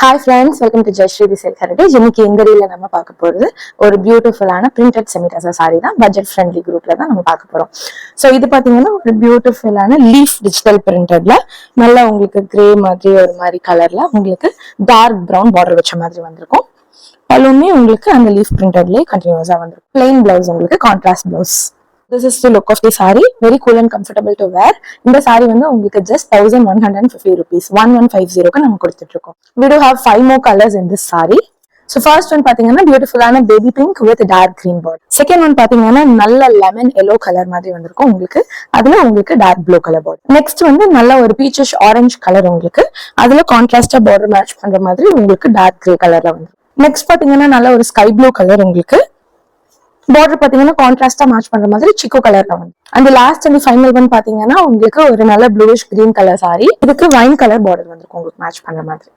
Hi friends, welcome to Jayashree the Silk Heritage. இன்னைக்கு இந்த ரீல்ல நம்ம பார்க்க போறது ஒரு பியூட்டிஃபுல்லான பிரிண்டட் செமிடசா சாரி தான். பட்ஜெட் ஃப்ரெண்ட்லி குரூப்ல தான் நம்ம பார்க்க போறோம். ஸோ இது பாத்தீங்கன்னா ஒரு பியூட்டிஃபுல்லான லீஃப் டிஜிட்டல் பிரிண்டட்ல நல்லா உங்களுக்கு கிரே மாதிரி ஒரு மாதிரி கலர்ல உங்களுக்கு டார்க் ப்ரௌன் பார்டர் வச்ச மாதிரி வந்திருக்கும். பல்லுமே உங்களுக்கு அந்த லீஃப் பிரிண்டட்லயே கண்டினியூஸா வந்திருக்கும். பிளெயின் பிளவுஸ் உங்களுக்கு contrast blouse. This is the look of the saree. Very cool and comfortable to wear. இந்த saree வந்து உங்களுக்கு just 1150 rupees. 1150க்கு நம்ம கொடுத்துட்டு இருக்கோம். We do have 5 more colors in this saree. So first one பாத்தீங்கன்னா பியூட்டிஃபுல்லான baby pink with dark green border. Second one பாத்தீங்கன்னா நல்ல லெமன் எல்லோ கலர் மாதிரி வந்திருக்கும் உங்களுக்கு. அதுல உங்களுக்கு dark blue colour border. Next வந்து நல்ல ஒரு பீச்சிஷ் ஆரஞ்சு கலர் உங்களுக்கு. அதுல கான்ட்ராஸ்டா பார்டர் மேட்ச் பண்ற மாதிரி உங்களுக்கு டார்க் கிரே கலர்ல வந்து. நெக்ஸ்ட் பாத்தீங்கன்னா நல்ல ஒரு ஸ்கை ப்ளூ கலர் உங்களுக்கு. பார்டர் பாத்தீங்கன்னா கான்ட்ராஸ்டா மேட்ச் பண்ற மாதிரி சிக்கோ கலர்ல வந்து. அந்த லாஸ்ட் அண்ட் ஃபைனல் ஒன் பாத்தீங்கன்னா உங்களுக்கு ஒரு நல்ல ப்ளூயிஷ் கிரீன் கலர் சாரி. இதுக்கு வைன் கலர் பார்டர் வந்திருக்கும் உங்களுக்கு மேட்ச் பண்ற மாதிரி.